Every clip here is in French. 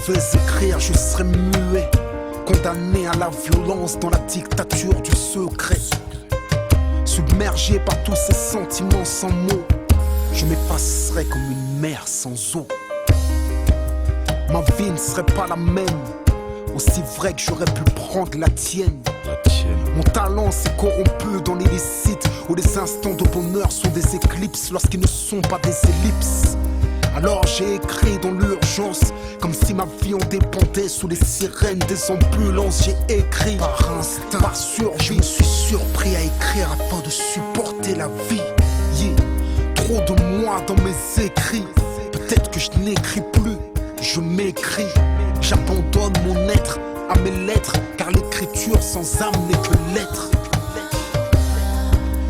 devais écrire, je serais muet, condamné à la violence dans la dictature du secret. Submergé par tous ces sentiments sans mots, je m'effacerais comme une mer sans eau. Ma vie ne serait pas la même, aussi vrai que j'aurais pu prendre la tienne. Mon talent s'est corrompu dans l'illicite, où les instants de bonheur sont des éclipses lorsqu'ils ne sont pas des ellipses. Alors j'ai écrit dans l'urgence, comme si ma vie en dépendait, sous les sirènes des ambulances. J'ai écrit par instinct, par survie. Je me suis surpris à écrire afin de supporter la vie. Yeah. Trop de moi dans mes écrits, peut-être que je n'écris plus, je m'écris. J'abandonne mon être à mes lettres, car l'écriture sans âme n'est que lettre.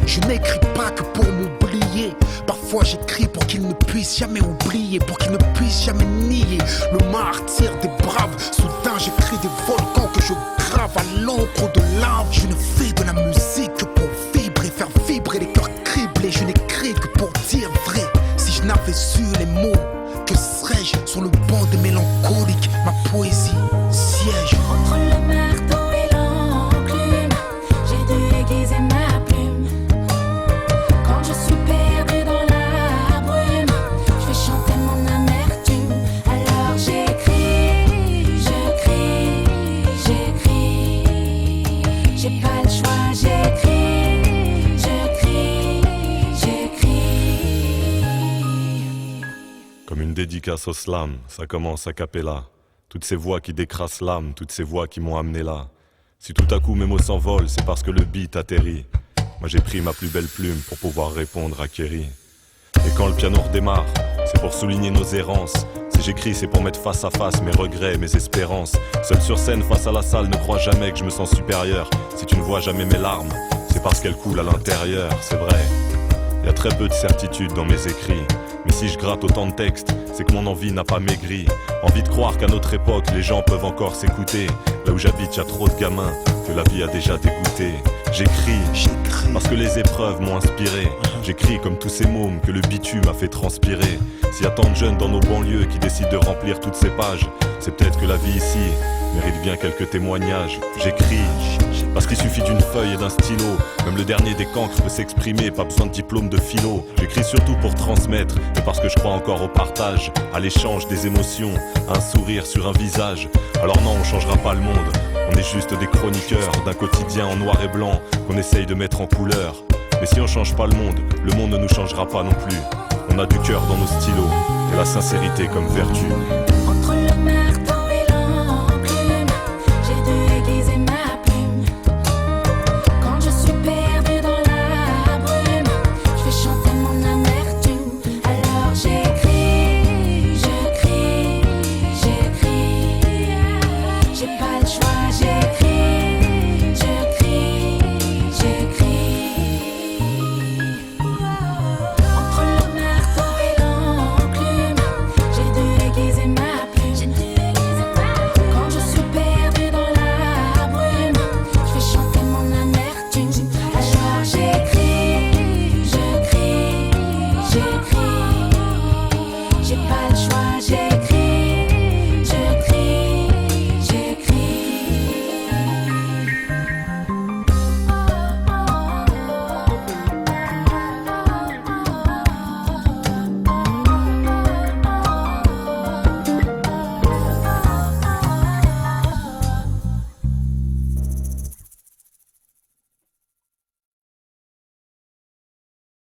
Je n'écris pas que pour m'oublier, parfois j'écris pour qu'il ne puisse jamais oublier, pour qu'il ne puisse jamais nier le martyre des braves. Soudain j'écris des volcans que je grave à l'encre de lave. Je ne fais de la musique que pour vibrer, faire vibrer les cœurs criblés. Je n'écris que pour dire vrai. Si je n'avais su les mots, que serais-je sur le banc des mélancoliques? Ma poésie siège entre le marteau et l'enclume. J'ai dû aiguiser ma plume. Quand je suis perdu dans la brume, je fais chanter mon amertume. Alors j'écris, je crie, j'écris. J'ai pas le choix, j'écris, je crie, j'écris. Comme une dédicace au slam, ça commence a cappella. Toutes ces voix qui décrassent l'âme, toutes ces voix qui m'ont amené là. Si tout à coup mes mots s'envolent, c'est parce que le beat atterrit. Moi j'ai pris ma plus belle plume pour pouvoir répondre à Kerry. Et quand le piano redémarre, c'est pour souligner nos errances. Si j'écris, c'est pour mettre face à face mes regrets, mes espérances. Seul sur scène, face à la salle, ne crois jamais que je me sens supérieur. Si tu ne vois jamais mes larmes, c'est parce qu'elles coulent à l'intérieur, c'est vrai. Y a très peu de certitude dans mes écrits. Mais si je gratte autant de textes, c'est que mon envie n'a pas maigri. Envie de croire qu'à notre époque, les gens peuvent encore s'écouter. Là où j'habite, y a trop de gamins que la vie a déjà dégoûté. J'écris parce que les épreuves m'ont inspiré. J'écris comme tous ces mômes que le bitume a fait transpirer. S'il y a tant de jeunes dans nos banlieues qui décident de remplir toutes ces pages, c'est peut-être que la vie ici mérite bien quelques témoignages. J'écris parce qu'il suffit d'une feuille et d'un stylo. Même le dernier des cancres peut s'exprimer, pas besoin de diplôme de philo. J'écris surtout pour transmettre, et parce que je crois encore au partage, à l'échange des émotions, à un sourire sur un visage. Alors non, on changera pas le monde, on est juste des chroniqueurs d'un quotidien en noir et blanc qu'on essaye de mettre en couleur. Mais si on change pas le monde ne nous changera pas non plus. On a du cœur dans nos stylos, et la sincérité comme vertu. Entre